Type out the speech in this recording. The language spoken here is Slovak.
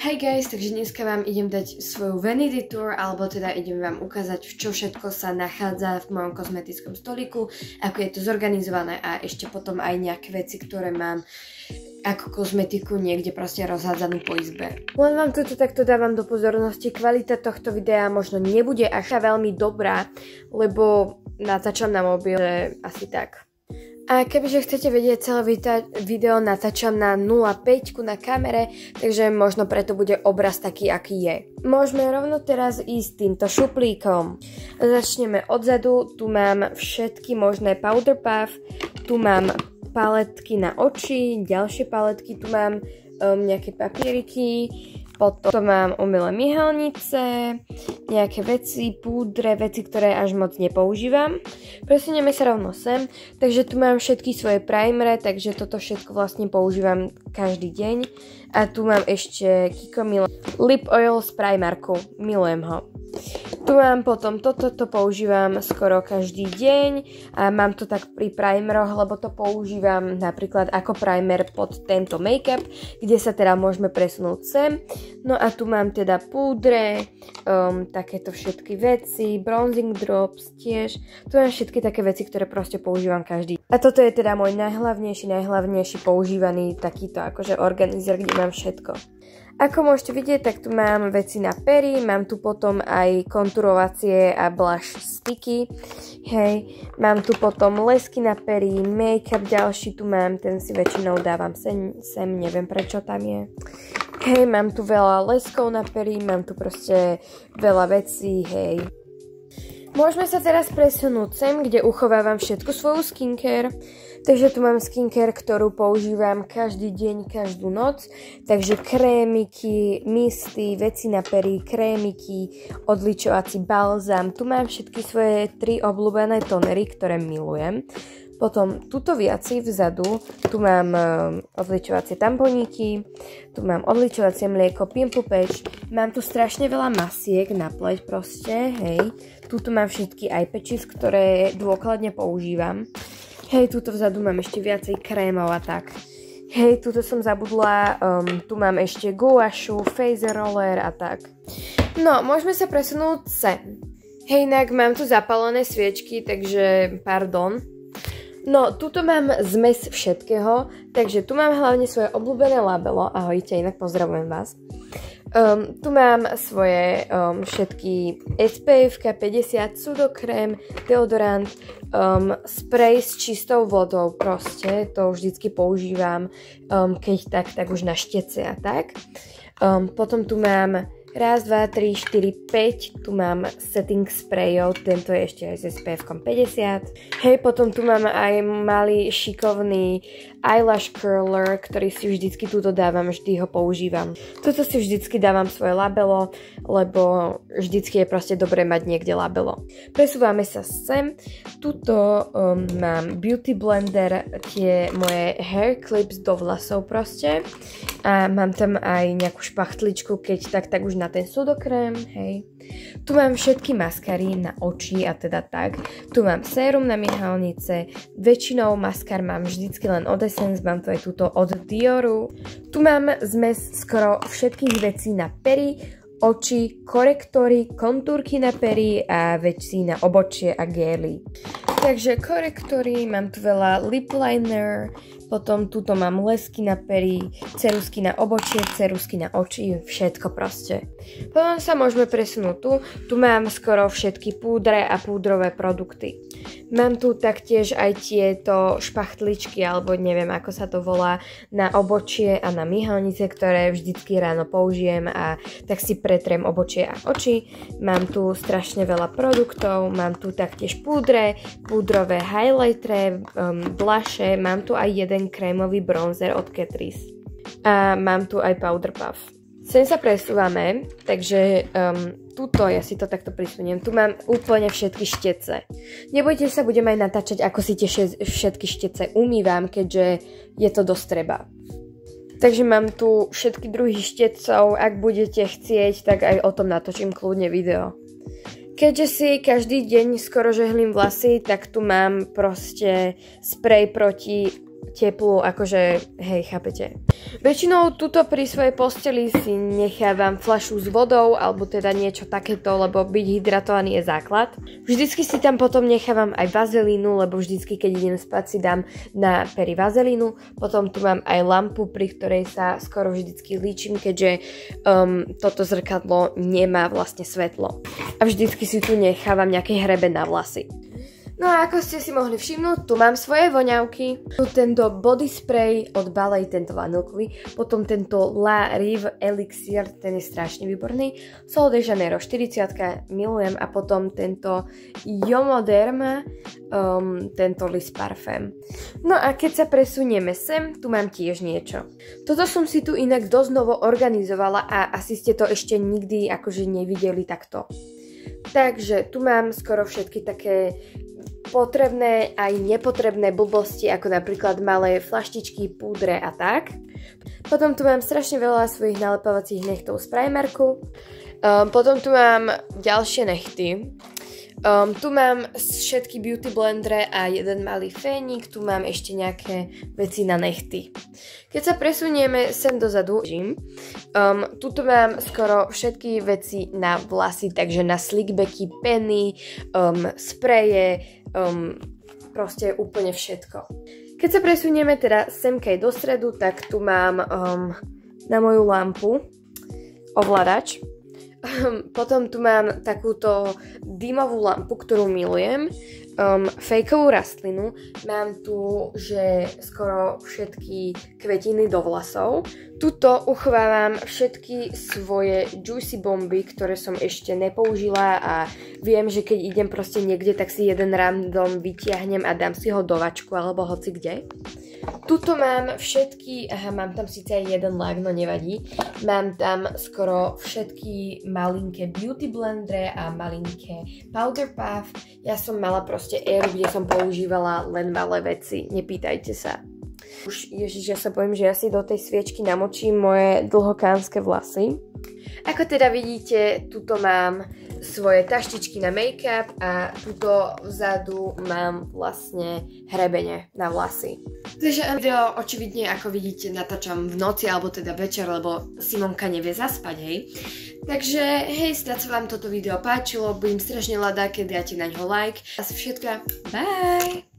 Hi guys, takže dneska vám idem dať svoju vanity tour, alebo teda idem vám ukázať, čo všetko sa nachádza v mojom kozmetickom stolíku, ako je to zorganizované a ešte potom aj nejaké veci, ktoré mám ako kozmetiku niekde proste rozhádzanú po izbe. Len vám toto takto dávam do pozornosti, kvalita tohto videa možno nebude až veľmi dobrá, lebo natáčam na mobil, asi tak. A kebyže chcete vedieť, celé video natáčam na 0,5 na kamere, takže možno preto bude obraz taký, aký je. Môžeme rovno teraz ísť týmto šuplíkom. Začneme odzadu, tu mám všetky možné powder puff, tu mám paletky na oči, ďalšie paletky, tu mám nejaké papieriky, potom mám umelé myhalnice, nejaké veci, púdre, veci, ktoré až moc nepoužívam. Presuneme sa rovno sem, takže tu mám všetky svoje primere, takže toto všetko vlastne používam každý deň. A tu mám ešte Kiko Milano Lip Oil z Primarku, milujem ho. Tu mám potom toto používam skoro každý deň a mám to tak pri primeroch, lebo to používam napríklad ako primer pod tento make-up, kde sa teda môžeme presunúť sem. No a tu mám teda púdre, takéto všetky veci, bronzing drops tiež. Tu mám všetky také veci, ktoré proste používam každý. A toto je teda môj najhlavnejší používaný takýto akože organizer, kde mám všetko. Ako môžete vidieť, tak tu mám veci na pery, mám tu potom aj konturovacie a blush sticky, hej, mám tu potom lesky na pery, make-up ďalší tu mám, ten si väčšinou dávam sem, neviem prečo tam je. Hej, mám tu veľa leskov na pery, mám tu proste veľa vecí, hej. Môžeme sa teraz presunúť sem, kde uchovávam všetku svoju skincare. Takže tu mám skincare, ktorú používam každý deň, každú noc. Takže krémiky, misty, veci na pery, krémiky, odličovací balzám. Tu mám všetky svoje 3 obľúbené tonery, ktoré milujem. Potom tuto viaci vzadu, tu mám odličovacie tamponíky, tu mám odličovacie mlieko, pimple patch, mám tu strašne veľa masiek na pleť proste, hej. Tuto mám všetky eye patches, ktoré dôkladne používam. Hej, tuto vzadu mám ešte viacej krémov a tak. Hej, tuto som zabudla, tu mám ešte gouašu, face roller a tak. No, môžeme sa presunúť sem. Hej, inak mám tu zapálené sviečky, takže pardon. No, tuto mám zmes všetkého, takže tu mám hlavne svoje obľúbené labelo. Ahojte, inak pozdravujem vás. Tu mám svoje všetky SPF 50, sudokrém, deodorant, spray s čistou vodou proste, to vždycky používam, keď tak už na štece a tak. Potom tu mám 1, 2, 3, 4, 5, tu mám setting sprayov, tento je ešte aj s SPF 50. Hej, potom tu mám aj malý šikovný eyelash curler, ktorý si vždycky túto dávam, vždy ho používam. Tuto si vždycky dávam svoje labelo, lebo vždycky je proste dobré mať niekde labelo. Presúvame sa sem, tuto mám beauty blender, tie moje hair clips do vlasov proste. A mám tam aj nejakú špachtličku, keď tak už na ten sudokrém, hej. Tu mám všetky maskary na oči a teda tak. Tu mám sérum na myhalnice, väčšinou maskar mám vždycky len od Essence, mám tu aj túto od Dioru. Tu mám zmes skoro všetkých vecí na pery, oči, korektory, kontúrky na pery a veci na obočie a gély. Takže korektory, mám tu veľa lip liner, potom tuto mám lesky na pery, cerusky na obočie, cerusky na oči, všetko proste. Potom sa môžeme presunúť tu. Tu mám skoro všetky púdre a púdrové produkty. Mám tu taktiež aj tieto špachtličky, alebo neviem ako sa to volá, na obočie a na myhalnice, ktoré vždycky ráno použijem a tak si pretriem obočie a oči. Mám tu strašne veľa produktov, mám tu taktiež púdre, púdrové highlightere, blushe, mám tu aj jeden krémový bronzer od Catrice. A mám tu aj powder puff. Sem sa presúvame, takže tuto, ja si to takto prisuniem, tu mám úplne všetky štece. Nebojte sa, budem aj natáčať, ako si tie všetky štece umývam, keďže je to dosť treba. Takže mám tu všetky druhy štecov, ak budete chcieť, tak aj o tom natočím kľudne video. Keďže si každý deň skoro žehlím vlasy, tak tu mám proste sprej proti teplú, akože, hej, chápete. Väčšinou tuto pri svojej posteli si nechávam fľašu s vodou, alebo teda niečo takéto, lebo byť hydratovaný je základ. Vždycky si tam potom nechávam aj vazelínu, lebo vždycky, keď idem spať, si dám na pery vazelínu. Potom tu mám aj lampu, pri ktorej sa skoro vždycky líčim, keďže toto zrkadlo nemá vlastne svetlo. A vždycky si tu nechávam nejaké hrebe na vlasy. No a ako ste si mohli všimnúť, tu mám svoje voňavky. Tu tento body spray od Ballet, tento vanilkový. Potom tento La Rive Elixir, ten je strašne výborný. Sol de Janeiro 40, milujem. A potom tento Jomoderma, tento Lis Parfum. No a keď sa presunieme sem, tu mám tiež niečo. Toto som si tu inak dosť novo organizovala a asi ste to ešte nikdy akože nevideli takto. Takže tu mám skoro všetky také potrebné aj nepotrebné blbosti, ako napríklad malé flaštičky, púdre a tak. Potom tu mám strašne veľa svojich nalepávacích nechtov z Primarku. Potom tu mám ďalšie nechty. Tu mám všetky beauty blendre a jeden malý fénik. Tu mám ešte nejaké veci na nechty. Keď sa presunieme sem dozadu, tuto mám skoro všetky veci na vlasy, takže na slickbacky, peny, spreje, proste úplne všetko. Keď sa presunieme teda semkej do stredu, tak tu mám na moju lampu ovládač. Potom tu mám takúto dymovú lampu, ktorú milujem. Fejkovú rastlinu. Mám tu, že skoro všetky kvetiny do vlasov. Tuto uchovávam všetky svoje juicy bomby, ktoré som ešte nepoužila a viem, že keď idem proste niekde, tak si jeden random vytiahnem a dám si ho do vačku alebo hoci kde. Tuto mám všetky, mám tam síce aj jeden lak, no nevadí. Mám tam skoro všetky malinké beauty blendre a malinké powder puff. Ja som mala proste éru, kde som používala len malé veci, nepýtajte sa. Už ježiš, ja sa bojím, že ja si do tej sviečky namočím moje dlhokánske vlasy. Ako teda vidíte, tuto mám svoje taštičky na make-up a tuto vzadu mám vlastne hrebene na vlasy. Takže video očividne, ako vidíte, natáčam v noci alebo teda večer, lebo Simonka nevie zaspať, hej. Takže hej, snad sa vám toto video páčilo, budem strašne rada, keď dáte na ňo like. Asi všetko, bye!